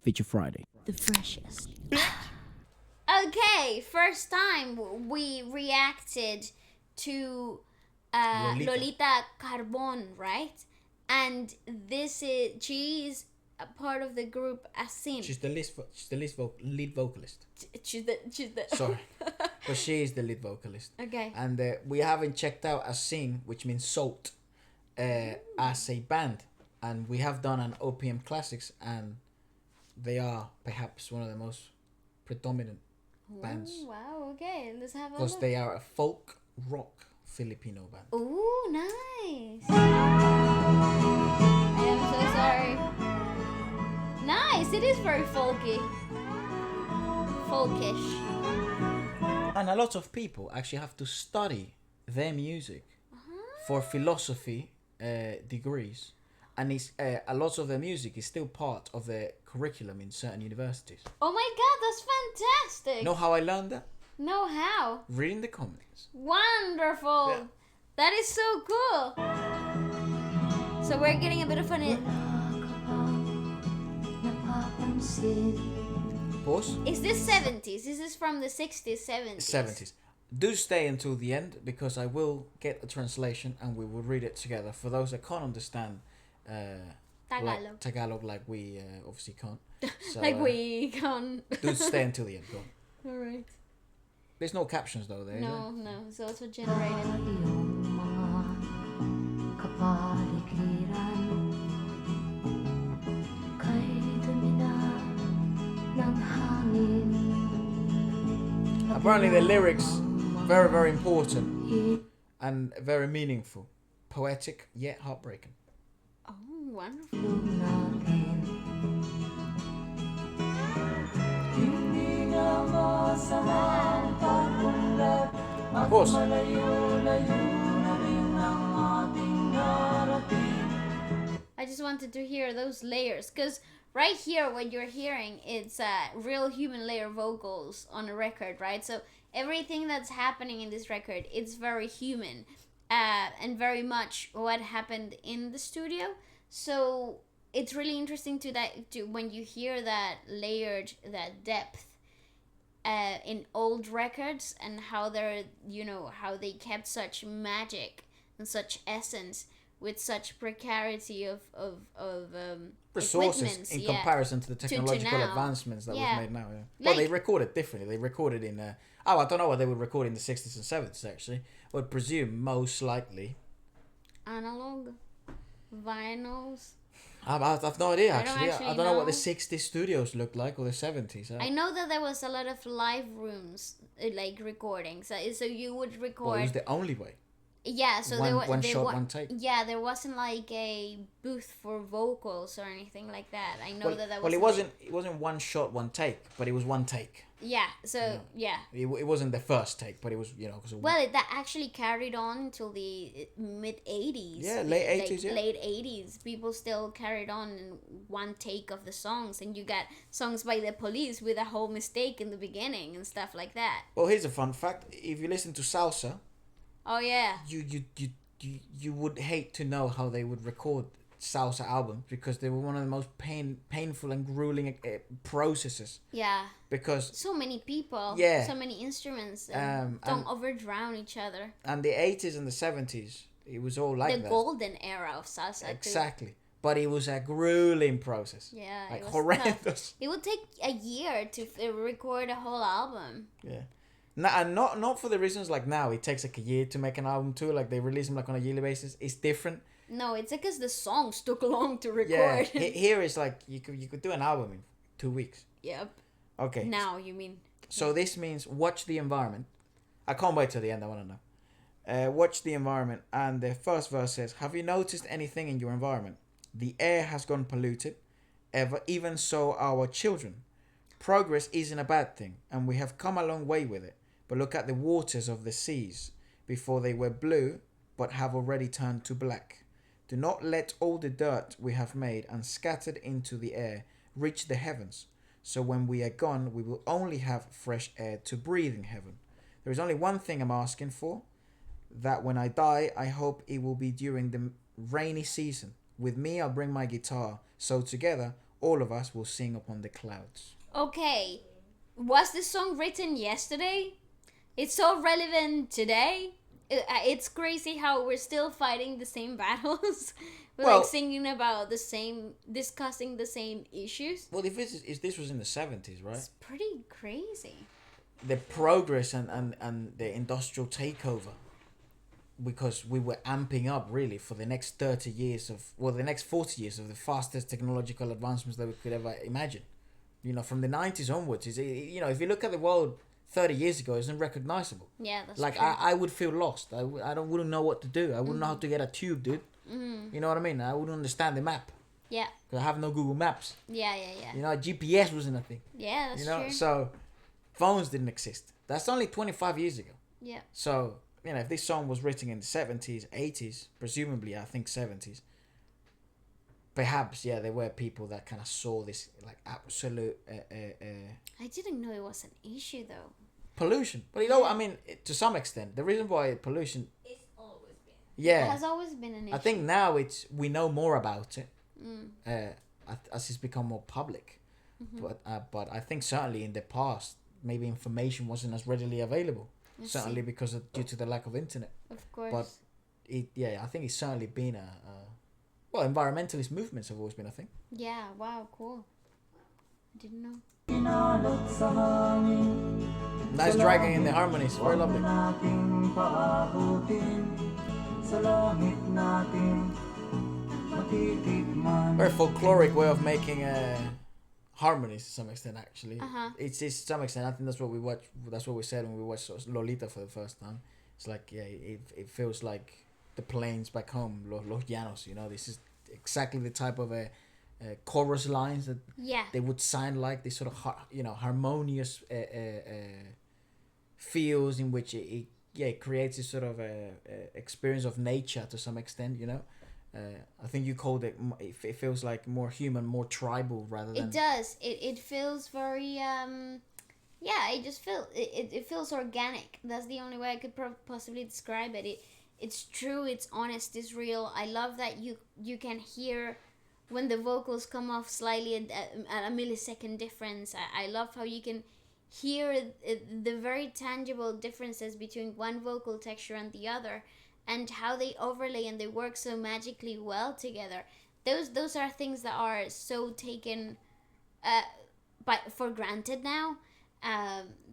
Feature Friday. The freshest. Okay, first time we reacted to Lolita Carbon, right? And she is a part of the group ASIN. She's the lead vocalist. She's the Sorry, but she is the lead vocalist. Okay. And we haven't checked out ASIN, which means salt, as a band, and we have done an OPM Classics, and they are perhaps one of the most predominant bands. Wow. Okay, let's have a Because look. they are a folk rock Filipino band. Ooh, nice. I am so sorry. Nice. It is very folky. Folkish. And a lot of people actually have to study their music for philosophy degrees, and it's a lot of their music is still part of the curriculum in certain universities. Oh my god, that's fantastic. Know how I learned that? Know how? Reading the comments. Wonderful. Yeah. That is so cool. So we're getting a bit of an... Pause. Is this 70s? Is this from the 60s, 70s? 70s. Do stay until the end, because I will get a translation and we will read it together. For those that can't understand Tagalog like we obviously can't. So, Like we can't. do stay until the end. Go on. Alright. There's no captions though there. No, no. It's also generated. Apparently the lyrics very, very important and very meaningful, poetic yet heartbreaking. Oh, wonderful. Of course. I just wanted to hear those layers, because right here what you're hearing, it's real human layer vocals on a record, right? So everything that's happening in this record, it's very human, and very much what happened in the studio. So it's really interesting to when you hear that layered, that depth in old records, and how they're, how they kept such magic and such essence with such precarity of Resources in comparison to the technological advancements that we've made now. Yeah. Well, they recorded differently. They recorded in I don't know what they would record in the 60s and 70s actually. I would presume most likely analog vinyls. I've no idea actually. I don't know what the know. 60s studios looked like, or the 70s. I know that there was a lot of live rooms, like recordings. So you would record. Well, it was the only way. Yeah, so one shot, one take. Yeah, there wasn't like a booth for vocals or anything like that. I know that was. Well, it wasn't one shot, one take, but it was one take. Yeah. So yeah. It wasn't the first take, but it was That actually carried on until the mid 80s. Yeah, late 80s. Yeah. Late 80s, people still carried on in one take of the songs, and you got songs by the Police with a whole mistake in the beginning and stuff like that. Well, here's a fun fact: if you listen to salsa. Oh yeah. You would hate to know how they would record salsa albums, because they were one of the most painful and grueling processes. Yeah. Because so many people. Yeah. So many instruments. Don't overdrown each other. And the 80s and the 70s, it was all like that. The golden era of salsa. Exactly. Too. But it was a grueling process. Yeah. Like it was horrendous. Tough. It would take a year to record a whole album. Yeah. And not for the reasons like now. It takes like a year to make an album too. Like they release them like on a yearly basis. It's different. No, it's because the songs took long to record. Yeah. Here is like you could do an album in 2 weeks. Yep. Okay. Now you mean. So this means watch the environment. I can't wait till the end. I want to know. Watch the environment, and the first verse says, "Have you noticed anything in your environment? The air has gone polluted. Even so, our children. Progress isn't a bad thing, and we have come a long way with it. But look at the waters of the seas. Before they were blue, but have already turned to black. Do not let all the dirt we have made and scattered into the air reach the heavens. So when we are gone, we will only have fresh air to breathe in heaven. There is only one thing I'm asking for, that when I die, I hope it will be during the rainy season. With me, I'll bring my guitar, so together all of us will sing upon the clouds. Okay, was this song written yesterday? It's so relevant today. It's crazy how we're still fighting the same battles. We're Well- like singing about the same, discussing the same issues. Well, if this was in the 70s, right? It's pretty crazy. The progress and the industrial takeover, because we were amping up really for the next 30 years of, well, the next 40 years of the fastest technological advancements that we could ever imagine. You know, from the 90s onwards, you know, if you look at the world 30 years ago, it's unrecognizable. Yeah, that's Like, true. I would feel lost. I wouldn't know what to do. I wouldn't know how to get a tube, dude. You know what I mean? I wouldn't understand the map. Yeah. Because I have no Google Maps. Yeah. You know, GPS wasn't a thing. Yeah, that's You know, true. so phones didn't exist. That's only 25 years ago. Yeah. So, you know, if this song was written in the 70s, 80s, presumably, I think 70s, perhaps, yeah, there were people that kind of saw this, like, absolute I didn't know it was an issue though. pollution. But, you know, I mean, to some extent, the reason why pollution... It's always been. It Yeah. has always been an issue. I think now we know more about it as it's become more public. But I think certainly in the past, maybe information wasn't as readily available. Certainly because due to the lack of internet. Of course. But I think it's certainly been well, environmentalist movements have always been a thing. Yeah, wow, cool. I didn't know. Nice dragging in the harmonies, very lovely. Very folkloric way of making harmonies to some extent. Actually, it's to some extent. I think that's what we watch. That's what we said when we watched Lolita for the first time. It's like, yeah, it feels like the plains back home, Los Llanos. You know, this is exactly the type of chorus lines that they would sound like. This sort of harmonious feels in which it creates this sort of experience of nature to some extent. You know. I think you called it. It feels like more human, more tribal, rather than. It does. It feels very. Yeah, it feels organic. That's the only way I could possibly describe it. It's true. It's honest. It's real. I love that you can hear when the vocals come off slightly at a millisecond difference. I love how you can hear the very tangible differences between one vocal texture and the other, and how they overlay and they work so magically well together. Those are things that are so taken for granted now.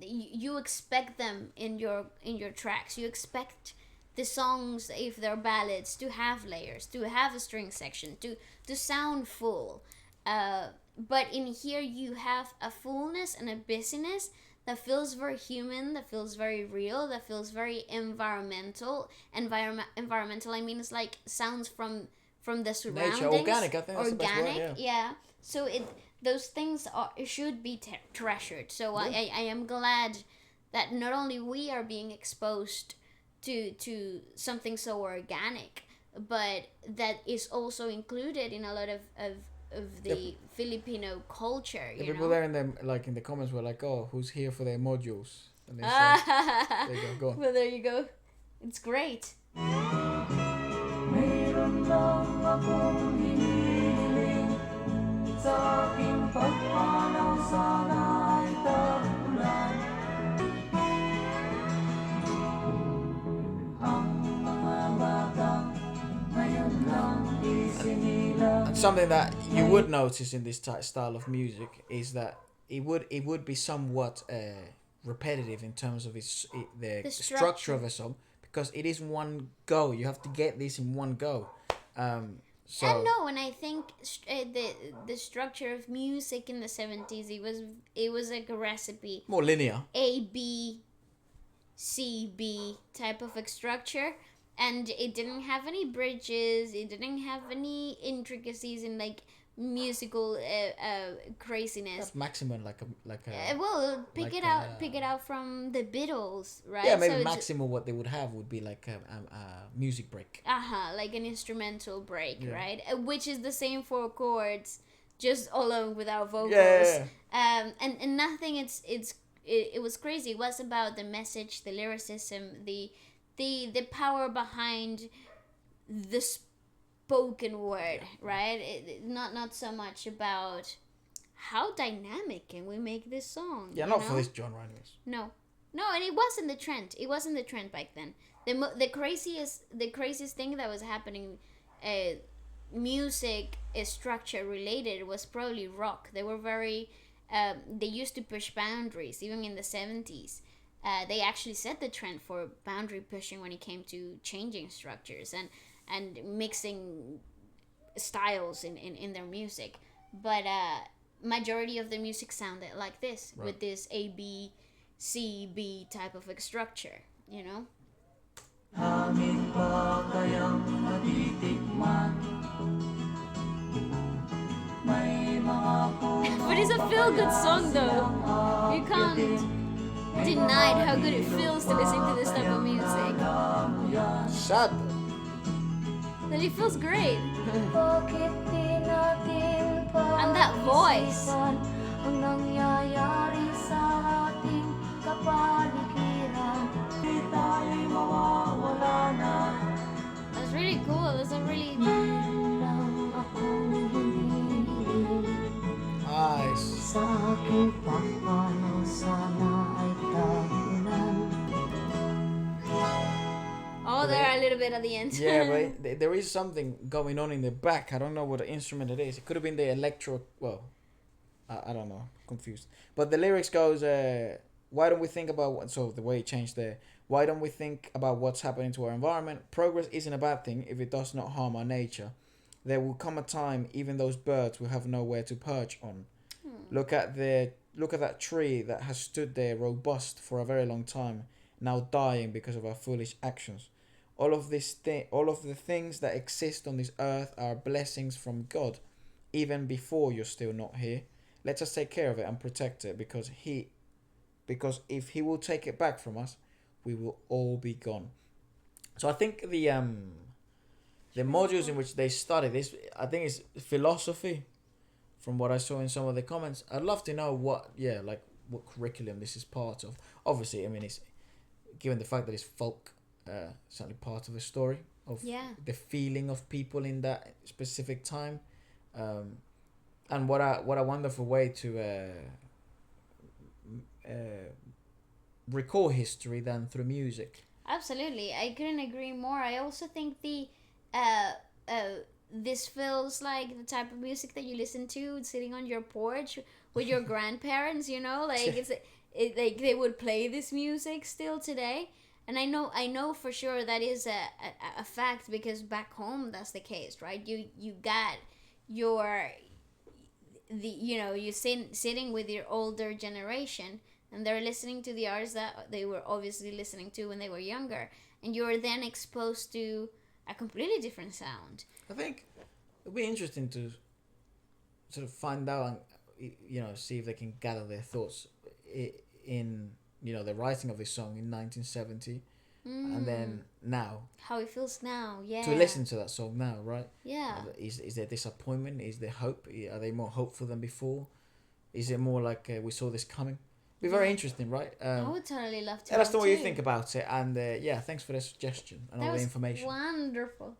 You expect them in your tracks. You expect the songs, if they're ballads, to have layers, to have a string section, to sound full. But in here you have a fullness and a busyness that feels very human, that feels very real, that feels very environmental. Environmental, I mean, it's like sounds from the surroundings. Nature, organic. I think that's organic, the best word, yeah. So those things should be treasured. So I am glad that not only we are being exposed to something so organic, but that is also included in a lot of the Filipino culture. The You people know? there in the comments were like, "Oh, who's here for their modules?" And they said, "There you go, go on." Well, there you go. It's great. Mayroon lang akong hinihiling, sa aking pagpanaw sana ay tagulan. Ang mga bata ngayon lang isinilang. And something that you would notice in this style of music is that it would be somewhat repetitive in terms of the structure of a song, because it is one go. You have to get this in one go. So I know, and I think the structure of music in the 70s, it was like a recipe. more linear. A, B, C, B type of a structure, and it didn't have any bridges. It didn't have any intricacies in like musical craziness. That's maximum like a Well, pick like it out from the Beatles, right? yeah, maybe So it's- maximum what they would have would be like a music break. like an instrumental break, Yeah. right? Which is the same 4 chords, just alone without vocals. Yeah. And nothing. It was crazy. It was about the message, the lyricism, the power behind the spoken word, right? Not so much about how dynamic can we make this song? Yeah, you not know? for this genre, anyways. No, and it wasn't the trend. It wasn't the trend back then. The craziest thing that was happening, music structure related, was probably rock. They were very, they used to push boundaries even in the 70s. They actually set the trend for boundary pushing when it came to changing structures and mixing styles in their music. But majority of the music sounded like this, Right. with this A B C B type of a structure, you know. Hangin pa kayang matitikman. May mga But it's a feel good song though. You can't deny how good it feels to listen to this type of music. Sad. That it feels great. Bakit di natin And that voice. pag-isipan ang nangyayari sa ating kapaligiran? Di tayo'y mawawala na. That's really cool. That's a really Lang akong hinihiling Nice. sa aking pagpanaw, sana ay tagunan. oh, there a little bit at the end. Yeah, but there is something going on in the back. I don't know what instrument it is. It could have been the electro. Well, I don't know. Confused. But the lyrics goes, why don't we think about what? So the way it changed there. Why don't we think about what's happening to our environment? Progress isn't a bad thing if it does not harm our nature. There will come a time even those birds will have nowhere to perch on. Look at that tree that has stood there robust for a very long time, now dying because of our foolish actions. All of the things that exist on this earth are blessings from God, even before you're still not here. Let us take care of it and protect it, because if He will take it back from us, we will all be gone. So I think the modules in which they study this, I think it's philosophy. From what I saw in some of the comments, I'd love to know what curriculum this is part of. Obviously, I mean, it's given the fact that it's folk, certainly part of the story of the feeling of people in that specific time, and what a wonderful way to recall history than through music. Absolutely, I couldn't agree more. I also think this feels like the type of music that you listen to sitting on your porch with your grandparents. You know, like like they would play this music still today. And I know for sure that is a fact, because back home that's the case, right? You got you're sitting with your older generation, and they're listening to the artists that they were obviously listening to when they were younger, and you're then exposed to a completely different sound. I think it'll be interesting to sort of find out and see if they can gather their thoughts in the writing of this song in 1970 and then now. How it feels now, yeah. To listen to that song now, right? Yeah. Is there disappointment? Is there hope? Are they more hopeful than before? Is it more like we saw this coming? Be very interesting, right? I would totally love to. Let us know what you too. think about it, and thanks for the suggestion and all the information. Wonderful.